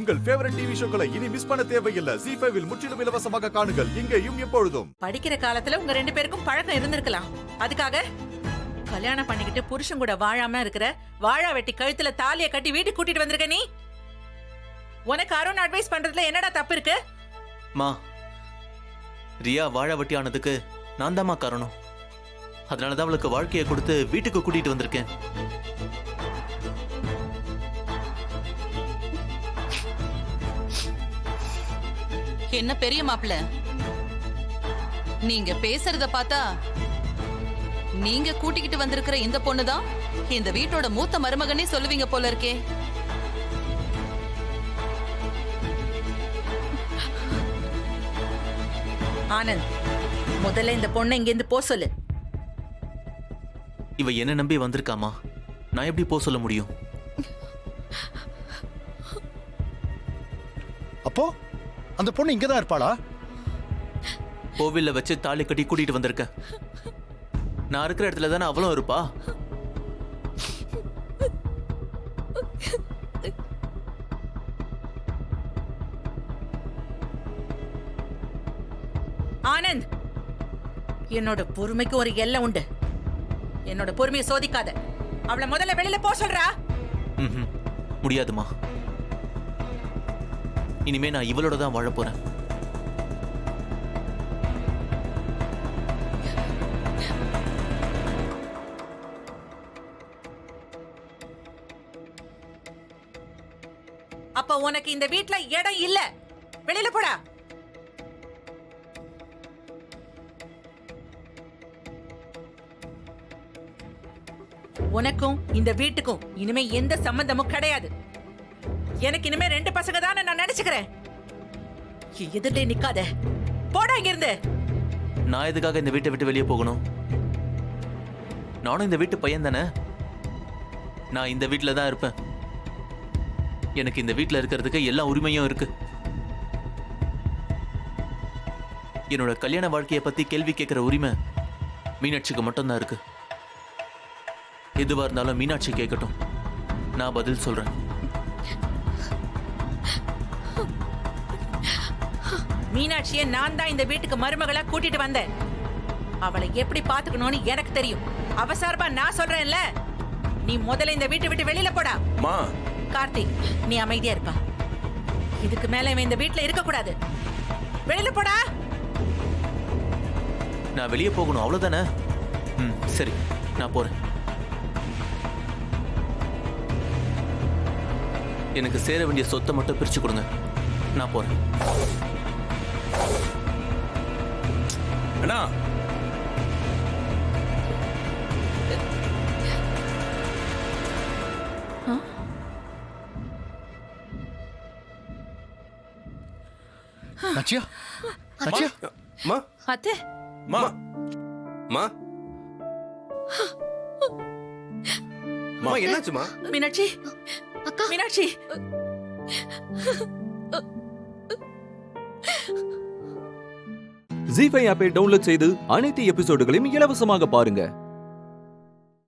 உங்கள் favourite TV ஷோக்களை இனி miss பண்ண தேவையில்லை. ZEE5 இல் முற்றிலும் இலவசமாக காணுங்கள், இங்கேயும் எப்பொழுதும். படிக்கிற காலத்துல உங்க 2 பேருக்கும் பழக்கம் இருந்திருக்கலாம். அதுக்காக கல்யாணம் பண்ணிக்கிட்டு புருஷன் கூட வாழாம இருக்கிற வாழா வெட்டி கழுத்துல தாலியை கட்டி வீட்டுக்கு கூட்டிட்டு வந்திருக்க நீ. உனக்கு அருண் அட்வைஸ் பண்றதுல என்னடா தப்பு இருக்கு? மா, ரியா வாழா வெட்டி ஆனதுக்கு நான் தான்மா காரணம். அதனாலதான் அவளுக்கு வாழ்க்கையை கொடுத்து வீட்டுக்கு கூட்டிட்டு வந்திருக்கேன். என்ன பெரிய மாப்பிள்ள, நீங்க பேசுறத பார்த்தா நீங்க கூட்டிக்கிட்டு வந்திருக்கிற இந்த பொண்ணுதான் இந்த வீட்டோட மூத்த மருமகனே சொல்லுவீங்க போல இருக்கே. ஆனந்த், முதல்ல இந்த பொண்ணை இங்க இருந்து போ சொல்லு. இவ என்ன நம்பி வந்திருக்காமா, நான் எப்படி போக சொல்ல முடியும்? அப்போ அந்த பொண்ணு இங்கதான் இருப்பாளா? கோவில்ல வச்சு தாலி கட்டி கூட்டிட்டு வந்திருக்க. நான் இருக்கிற இடத்துல தானே அவளும் இருப்பா. ஆனந்த், என்னோட பொறுமைக்கு ஒரு எல்லை உண்டு. என்னோட பொறுமையை சோதிக்காத. அவளை முதல்ல வெளியில போ சொல்றா. முடியாதுமா. இனிமே நான் இவளோட தான் வாழ போறேன். அப்ப உனக்கு இந்த வீட்ல இடம் இல்ல. வெளியில போடா. உனக்கும் இந்த வீட்டுக்கும் இனிமே எந்த சம்பந்தமும் கிடையாது. எனக்கு இனிமே 2 பசங்க தான் நான் நினைச்சுக்கிறேன். எதிர்லே நிக்காத, போடா இங்க இருந்து. நான் எதுக்காக இந்த வீட்டை விட்டு வெளியே போகணும்? நானும் இந்த வீட்டு பையன் தானே. நான் இந்த வீட்டில் தான் இருப்பேன். எனக்கு இந்த வீட்டில் இருக்கிறதுக்கு எல்லா உரிமையும் இருக்கு. என்னோட கல்யாண வாழ்க்கையை பத்தி கேள்வி கேட்கிற உரிமை மீனாட்சிக்கு மட்டும்தான் இருக்கு. எதுவா இருந்தாலும் மீனாட்சி கேட்கட்டும், நான் பதில் சொல்றேன். மீனாட்சியை நான் தான் இந்த வீட்டுக்கு மருமகளா கூட்டிட்டு வந்தேன். அவளை எப்படி பாத்துக்கணும்னு எனக்கு தெரியும். அவசரமா நான் சொல்றேன்ல, நீ முதல்ல இந்த வீட்டை விட்டு வெளியில போடா. கார்த்திக், நீ அமைதியா இருப்பா. இதுக்கு மேல இவன் இந்த வீட்டுல இருக்க கூடாது. வெளியில போடா. நான் வெளியே போகணும், அவ்வளவுதானே? சரி, நான் போறேன். எனக்கு சேர வேண்டிய சொத்தை மட்டும் பிரிச்சு கொடுங்க, நான் போறேன். அண்ணா, நச்சியா, நச்சியா, மா, அத்தை, மா, மா, மா, என்னாச்சுமா? மீனாட்சி, அக்கா, மீனாட்சி. ZEE5 ஆப்பை டவுன்லோட் செய்து அனைத்து எபிசோடுகளையும் இலவசமாக பாருங்க.